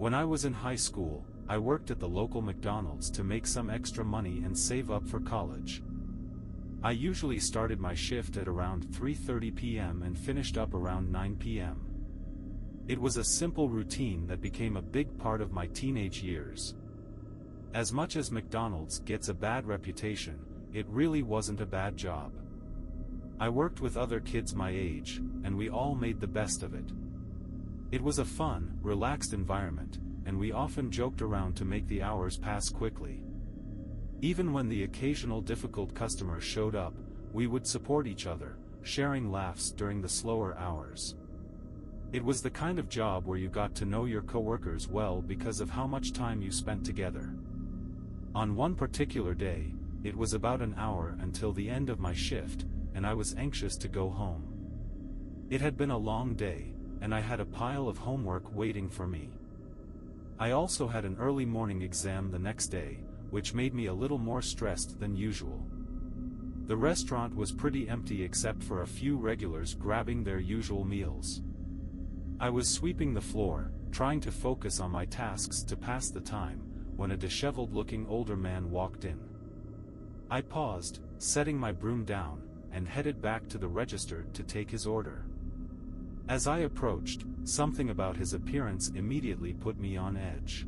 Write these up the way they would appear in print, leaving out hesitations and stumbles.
When I was in high school, I worked at the local McDonald's to make some extra money and save up for college. I usually started my shift at around 3:30 p.m. and finished up around 9 p.m. It was a simple routine that became a big part of my teenage years. As much as McDonald's gets a bad reputation, it really wasn't a bad job. I worked with other kids my age, and we all made the best of it. It was a fun, relaxed environment, and we often joked around to make the hours pass quickly. Even when the occasional difficult customer showed up, we would support each other, sharing laughs during the slower hours. It was the kind of job where you got to know your coworkers well because of how much time you spent together. On one particular day, it was about an hour until the end of my shift, and I was anxious to go home. It had been a long day, and I had a pile of homework waiting for me. I also had an early morning exam the next day, which made me a little more stressed than usual. The restaurant was pretty empty except for a few regulars grabbing their usual meals. I was sweeping the floor, trying to focus on my tasks to pass the time, when a disheveled-looking older man walked in. I paused, setting my broom down, and headed back to the register to take his order. As I approached, something about his appearance immediately put me on edge.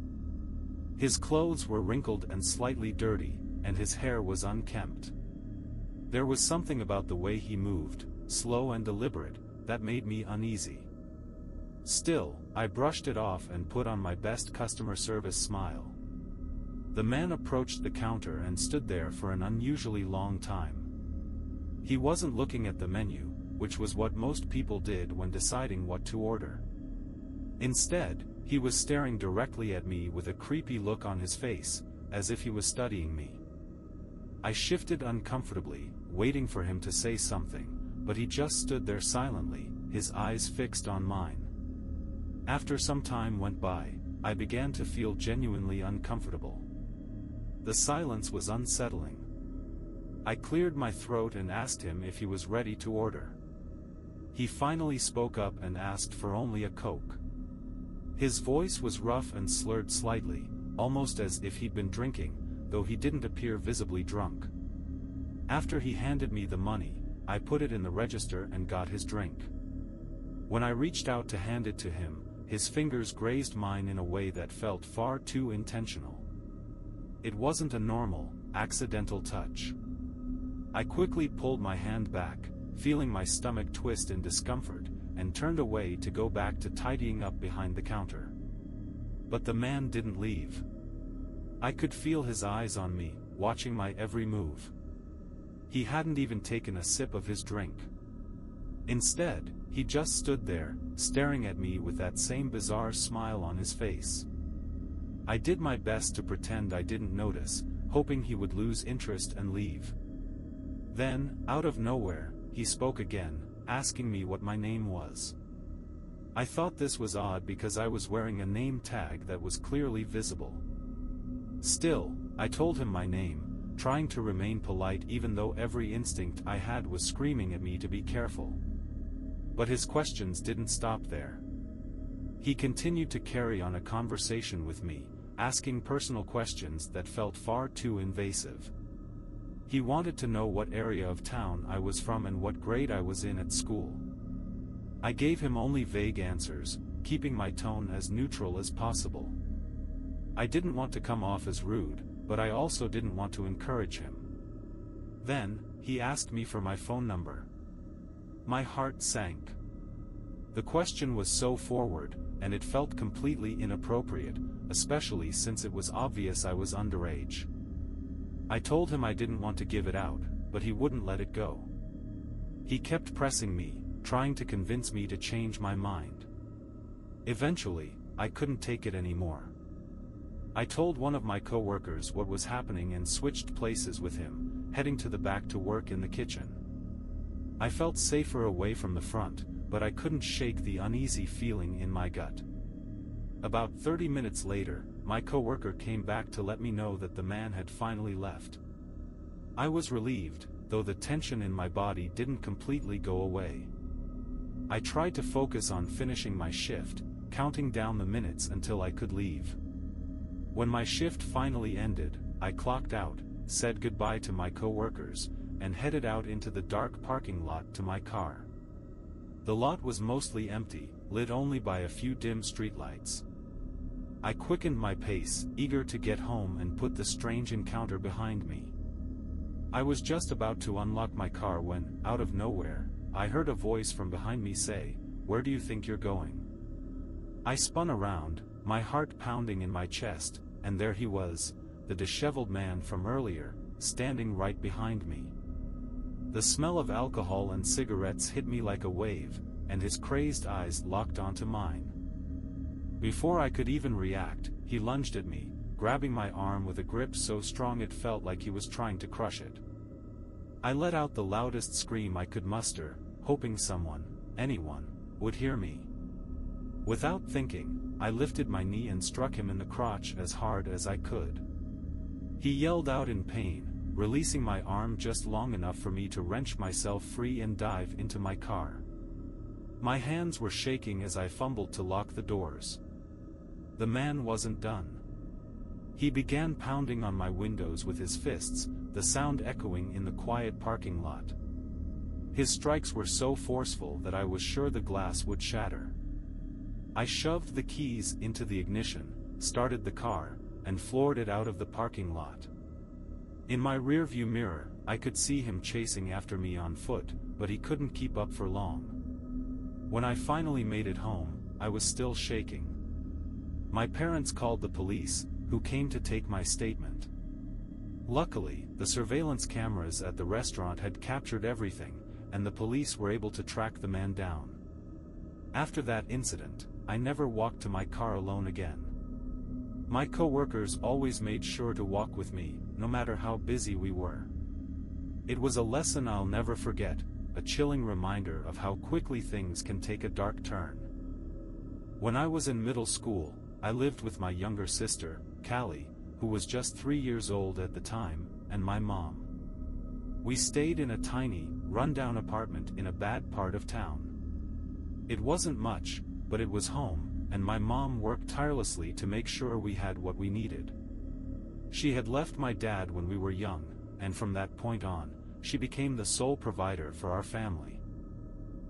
His clothes were wrinkled and slightly dirty, and his hair was unkempt. There was something about the way he moved, slow and deliberate, that made me uneasy. Still, I brushed it off and put on my best customer service smile. The man approached the counter and stood there for an unusually long time. He wasn't looking at the menu, which was what most people did when deciding what to order. Instead, he was staring directly at me with a creepy look on his face, as if he was studying me. I shifted uncomfortably, waiting for him to say something, but he just stood there silently, his eyes fixed on mine. After some time went by, I began to feel genuinely uncomfortable. The silence was unsettling. I cleared my throat and asked him if he was ready to order. He finally spoke up and asked for only a Coke. His voice was rough and slurred slightly, almost as if he'd been drinking, though he didn't appear visibly drunk. After he handed me the money, I put it in the register and got his drink. When I reached out to hand it to him, his fingers grazed mine in a way that felt far too intentional. It wasn't a normal, accidental touch. I quickly pulled my hand back, feeling my stomach twist in discomfort, and turned away to go back to tidying up behind the counter. But the man didn't leave. I could feel his eyes on me, watching my every move. He hadn't even taken a sip of his drink. Instead, he just stood there, staring at me with that same bizarre smile on his face. I did my best to pretend I didn't notice, hoping he would lose interest and leave. Then, out of nowhere, he spoke again, asking me what my name was. I thought this was odd because I was wearing a name tag that was clearly visible. Still, I told him my name, trying to remain polite even though every instinct I had was screaming at me to be careful. But his questions didn't stop there. He continued to carry on a conversation with me, asking personal questions that felt far too invasive. He wanted to know what area of town I was from and what grade I was in at school. I gave him only vague answers, keeping my tone as neutral as possible. I didn't want to come off as rude, but I also didn't want to encourage him. Then, he asked me for my phone number. My heart sank. The question was so forward, and it felt completely inappropriate, especially since it was obvious I was underage. I told him I didn't want to give it out, but he wouldn't let it go. He kept pressing me, trying to convince me to change my mind. Eventually, I couldn't take it anymore. I told one of my coworkers what was happening and switched places with him, heading to the back to work in the kitchen. I felt safer away from the front, but I couldn't shake the uneasy feeling in my gut. About 30 minutes later, my coworker came back to let me know that the man had finally left. I was relieved, though the tension in my body didn't completely go away. I tried to focus on finishing my shift, counting down the minutes until I could leave. When my shift finally ended, I clocked out, said goodbye to my coworkers, and headed out into the dark parking lot to my car. The lot was mostly empty, lit only by a few dim streetlights. I quickened my pace, eager to get home and put the strange encounter behind me. I was just about to unlock my car when, out of nowhere, I heard a voice from behind me say, "Where do you think you're going?" I spun around, my heart pounding in my chest, and there he was, the disheveled man from earlier, standing right behind me. The smell of alcohol and cigarettes hit me like a wave, and his crazed eyes locked onto mine. Before I could even react, he lunged at me, grabbing my arm with a grip so strong it felt like he was trying to crush it. I let out the loudest scream I could muster, hoping someone, anyone, would hear me. Without thinking, I lifted my knee and struck him in the crotch as hard as I could. He yelled out in pain, releasing my arm just long enough for me to wrench myself free and dive into my car. My hands were shaking as I fumbled to lock the doors. The man wasn't done. He began pounding on my windows with his fists, the sound echoing in the quiet parking lot. His strikes were so forceful that I was sure the glass would shatter. I shoved the keys into the ignition, started the car, and floored it out of the parking lot. In my rearview mirror, I could see him chasing after me on foot, but he couldn't keep up for long. When I finally made it home, I was still shaking. My parents called the police, who came to take my statement. Luckily, the surveillance cameras at the restaurant had captured everything, and the police were able to track the man down. After that incident, I never walked to my car alone again. My coworkers always made sure to walk with me, no matter how busy we were. It was a lesson I'll never forget, a chilling reminder of how quickly things can take a dark turn. When I was in middle school, I lived with my younger sister, Callie, who was just 3 years old at the time, and my mom. We stayed in a tiny, run-down apartment in a bad part of town. It wasn't much, but it was home, and my mom worked tirelessly to make sure we had what we needed. She had left my dad when we were young, and from that point on, she became the sole provider for our family.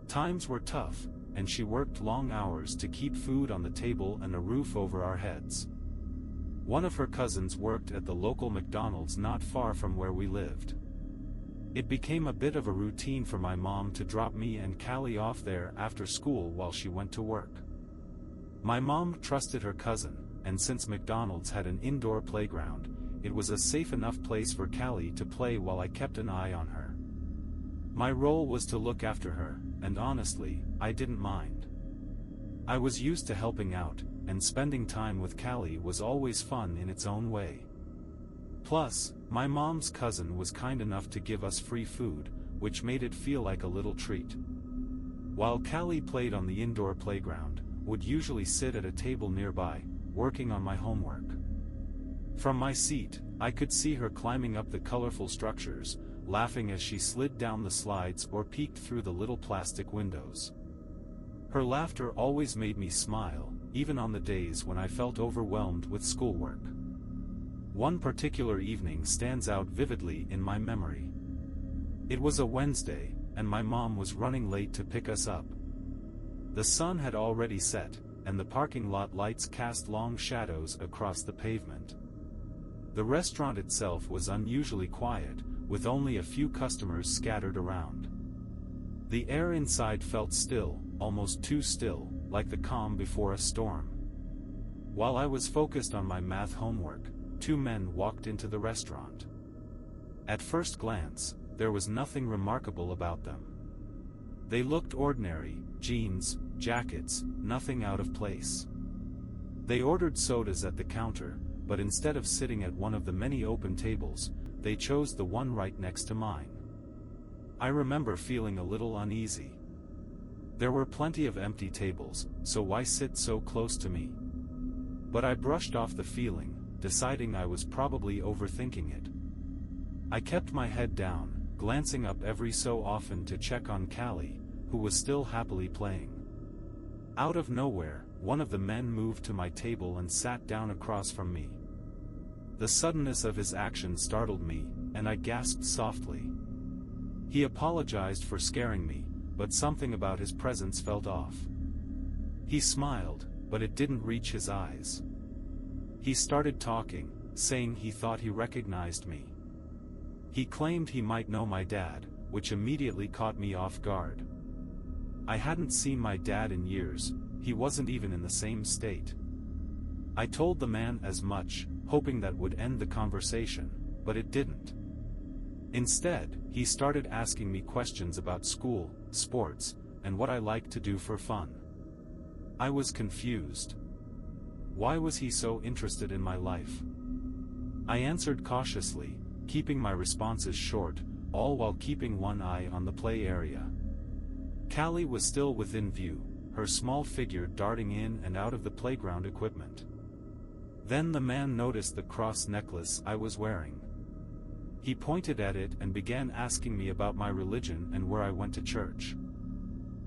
Times were tough, and she worked long hours to keep food on the table and a roof over our heads. One of her cousins worked at the local McDonald's not far from where we lived. It became a bit of a routine for my mom to drop me and Callie off there after school while she went to work. My mom trusted her cousin, and since McDonald's had an indoor playground, it was a safe enough place for Callie to play while I kept an eye on her. My role was to look after her, and honestly, I didn't mind. I was used to helping out, and spending time with Callie was always fun in its own way. Plus, my mom's cousin was kind enough to give us free food, which made it feel like a little treat. While Callie played on the indoor playground, would usually sit at a table nearby, working on my homework. From my seat, I could see her climbing up the colorful structures, laughing as she slid down the slides or peeked through the little plastic windows. Her laughter always made me smile, even on the days when I felt overwhelmed with schoolwork. One particular evening stands out vividly in my memory. It was a Wednesday, and my mom was running late to pick us up. The sun had already set, and the parking lot lights cast long shadows across the pavement. The restaurant itself was unusually quiet, with only a few customers scattered around. The air inside felt still, almost too still, like the calm before a storm. While I was focused on my math homework, 2 men walked into the restaurant. At first glance, there was nothing remarkable about them. They looked ordinary, jeans, jackets, nothing out of place. They ordered sodas at the counter, but instead of sitting at one of the many open tables, they chose the one right next to mine. I remember feeling a little uneasy. There were plenty of empty tables, so why sit so close to me? But I brushed off the feeling, deciding I was probably overthinking it. I kept my head down, glancing up every so often to check on Callie, who was still happily playing. Out of nowhere, one of the men moved to my table and sat down across from me. The suddenness of his action startled me, and I gasped softly. He apologized for scaring me, but something about his presence felt off. He smiled, but it didn't reach his eyes. He started talking, saying he thought he recognized me. He claimed he might know my dad, which immediately caught me off guard. I hadn't seen my dad in years, he wasn't even in the same state. I told the man as much, hoping that would end the conversation, but it didn't. Instead, he started asking me questions about school, sports, and what I liked to do for fun. I was confused. Why was he so interested in my life? I answered cautiously, keeping my responses short, all while keeping one eye on the play area. Callie was still within view, her small figure darting in and out of the playground equipment. Then the man noticed the cross necklace I was wearing. He pointed at it and began asking me about my religion and where I went to church.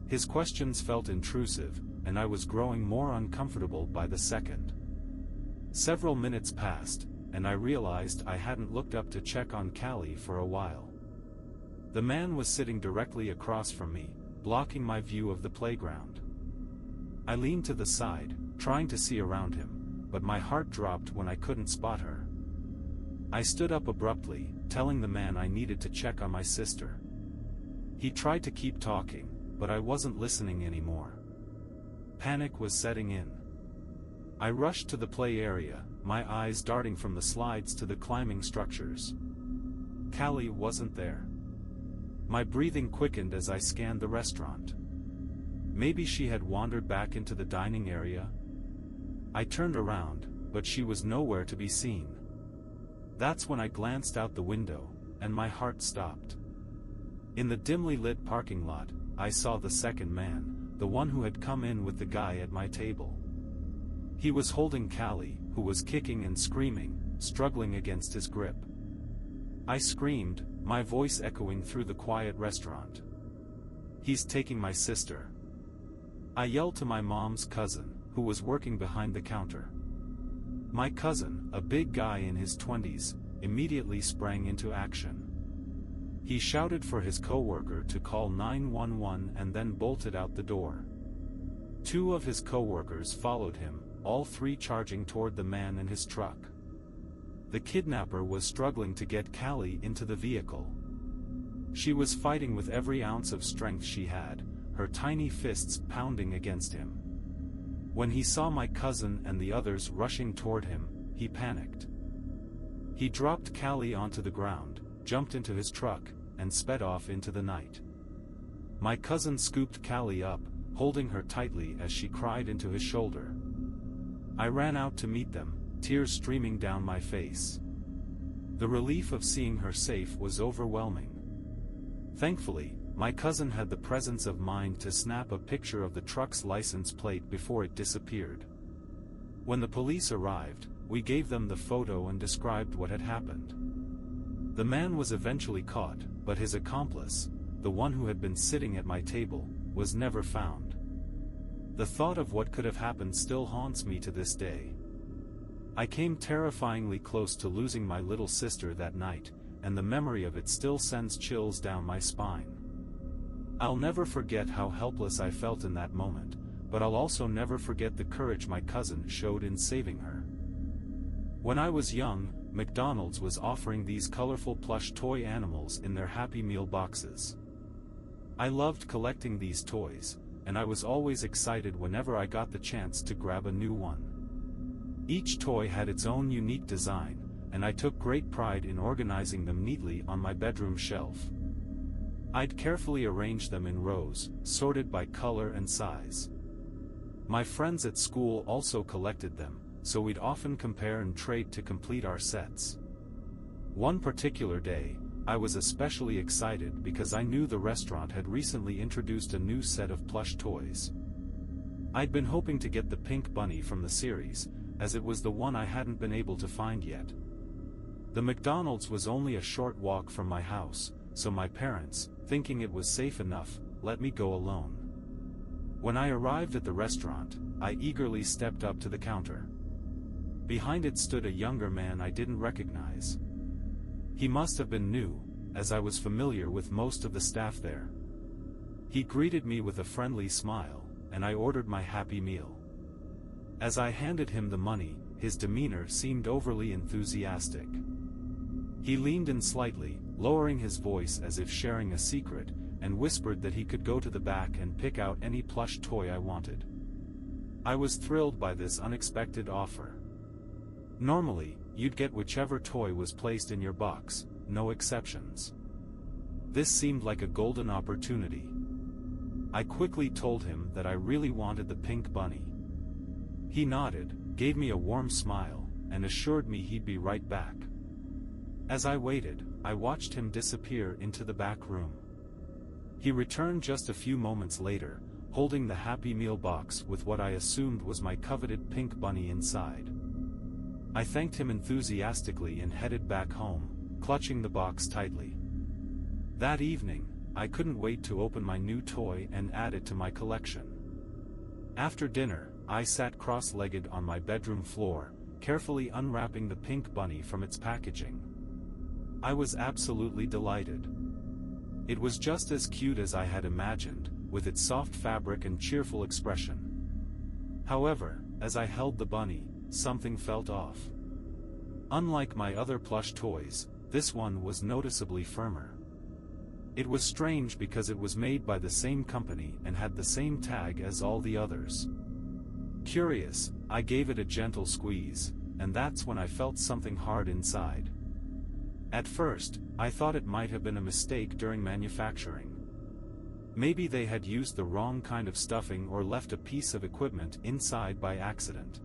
His questions felt intrusive, and I was growing more uncomfortable by the second. Several minutes passed, and I realized I hadn't looked up to check on Callie for a while. The man was sitting directly across from me, blocking my view of the playground. I leaned to the side, trying to see around him, but my heart dropped when I couldn't spot her. I stood up abruptly, telling the man I needed to check on my sister. He tried to keep talking, but I wasn't listening anymore. Panic was setting in. I rushed to the play area, my eyes darting from the slides to the climbing structures. Callie wasn't there. My breathing quickened as I scanned the restaurant. Maybe she had wandered back into the dining area? I turned around, but she was nowhere to be seen. That's when I glanced out the window, and my heart stopped. In the dimly lit parking lot, I saw the second man, the one who had come in with the guy at my table. He was holding Callie, who was kicking and screaming, struggling against his grip. I screamed, my voice echoing through the quiet restaurant. "He's taking my sister." I yelled to my mom's cousin, who was working behind the counter. My cousin, a big guy in his 20s, immediately sprang into action. He shouted for his coworker to call 911 and then bolted out the door. Two of his coworkers followed him, all three charging toward the man and his truck. The kidnapper was struggling to get Callie into the vehicle. She was fighting with every ounce of strength she had, her tiny fists pounding against him. When he saw my cousin and the others rushing toward him, he panicked. He dropped Callie onto the ground, jumped into his truck, and sped off into the night. My cousin scooped Callie up, holding her tightly as she cried into his shoulder. I ran out to meet them, tears streaming down my face. The relief of seeing her safe was overwhelming. Thankfully, my cousin had the presence of mind to snap a picture of the truck's license plate before it disappeared. When the police arrived, we gave them the photo and described what had happened. The man was eventually caught, but his accomplice, the one who had been sitting at my table, was never found. The thought of what could have happened still haunts me to this day. I came terrifyingly close to losing my little sister that night, and the memory of it still sends chills down my spine. I'll never forget how helpless I felt in that moment, but I'll also never forget the courage my cousin showed in saving her. When I was young, McDonald's was offering these colorful plush toy animals in their Happy Meal boxes. I loved collecting these toys, and I was always excited whenever I got the chance to grab a new one. Each toy had its own unique design, and I took great pride in organizing them neatly on my bedroom shelf. I'd carefully arrange them in rows, sorted by color and size. My friends at school also collected them, so we'd often compare and trade to complete our sets. One particular day, I was especially excited because I knew the restaurant had recently introduced a new set of plush toys. I'd been hoping to get the pink bunny from the series, as it was the one I hadn't been able to find yet. The McDonald's was only a short walk from my house, so my parents, thinking it was safe enough, let me go alone. When I arrived at the restaurant, I eagerly stepped up to the counter. Behind it stood a younger man I didn't recognize. He must have been new, as I was familiar with most of the staff there. He greeted me with a friendly smile, and I ordered my Happy Meal. As I handed him the money, his demeanor seemed overly enthusiastic. He leaned in slightly, lowering his voice as if sharing a secret, and whispered that he could go to the back and pick out any plush toy I wanted. I was thrilled by this unexpected offer. Normally, you'd get whichever toy was placed in your box, no exceptions. This seemed like a golden opportunity. I quickly told him that I really wanted the pink bunny. He nodded, gave me a warm smile, and assured me he'd be right back. As I waited, I watched him disappear into the back room. He returned just a few moments later, holding the Happy Meal box with what I assumed was my coveted pink bunny inside. I thanked him enthusiastically and headed back home, clutching the box tightly. That evening, I couldn't wait to open my new toy and add it to my collection. After dinner, I sat cross-legged on my bedroom floor, carefully unwrapping the pink bunny from its packaging. I was absolutely delighted. It was just as cute as I had imagined, with its soft fabric and cheerful expression. However, as I held the bunny, something felt off. Unlike my other plush toys, this one was noticeably firmer. It was strange because it was made by the same company and had the same tag as all the others. Curious, I gave it a gentle squeeze, and that's when I felt something hard inside. At first, I thought it might have been a mistake during manufacturing. Maybe they had used the wrong kind of stuffing or left a piece of equipment inside by accident.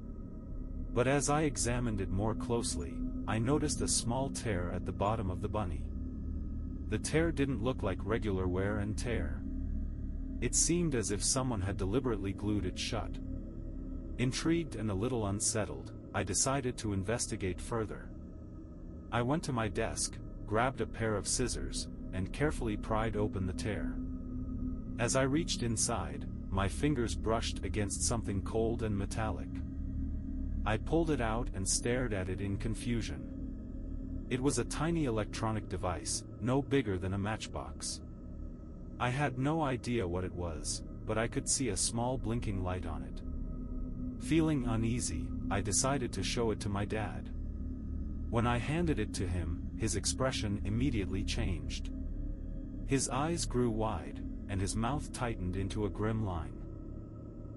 But as I examined it more closely, I noticed a small tear at the bottom of the bunny. The tear didn't look like regular wear and tear. It seemed as if someone had deliberately glued it shut. Intrigued and a little unsettled, I decided to investigate further. I went to my desk, grabbed a pair of scissors, and carefully pried open the tear. As I reached inside, my fingers brushed against something cold and metallic. I pulled it out and stared at it in confusion. It was a tiny electronic device, no bigger than a matchbox. I had no idea what it was, but I could see a small blinking light on it. Feeling uneasy, I decided to show it to my dad. When I handed it to him, his expression immediately changed. His eyes grew wide, and his mouth tightened into a grim line.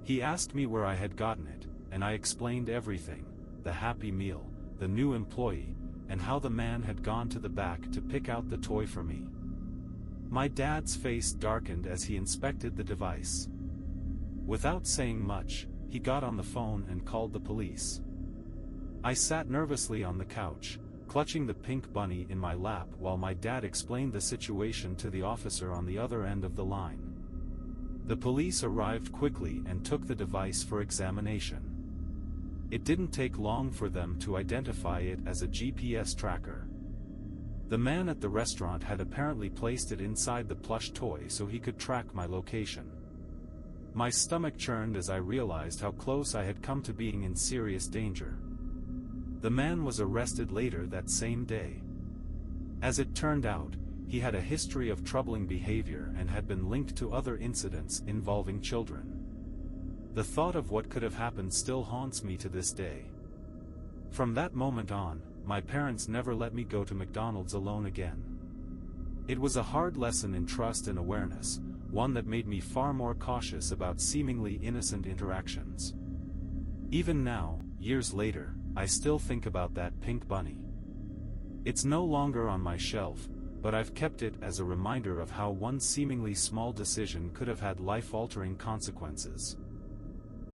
He asked me where I had gotten it, and I explained everything: the Happy Meal, the new employee, and how the man had gone to the back to pick out the toy for me. My dad's face darkened as he inspected the device. Without saying much, he got on the phone and called the police. I sat nervously on the couch, clutching the pink bunny in my lap while my dad explained the situation to the officer on the other end of the line. The police arrived quickly and took the device for examination. It didn't take long for them to identify it as a GPS tracker. The man at the restaurant had apparently placed it inside the plush toy so he could track my location. My stomach churned as I realized how close I had come to being in serious danger. The man was arrested later that same day. As it turned out, he had a history of troubling behavior and had been linked to other incidents involving children. The thought of what could have happened still haunts me to this day. From that moment on, my parents never let me go to McDonald's alone again. It was a hard lesson in trust and awareness, one that made me far more cautious about seemingly innocent interactions. Even now, years later, I still think about that pink bunny. It's no longer on my shelf, but I've kept it as a reminder of how one seemingly small decision could have had life-altering consequences.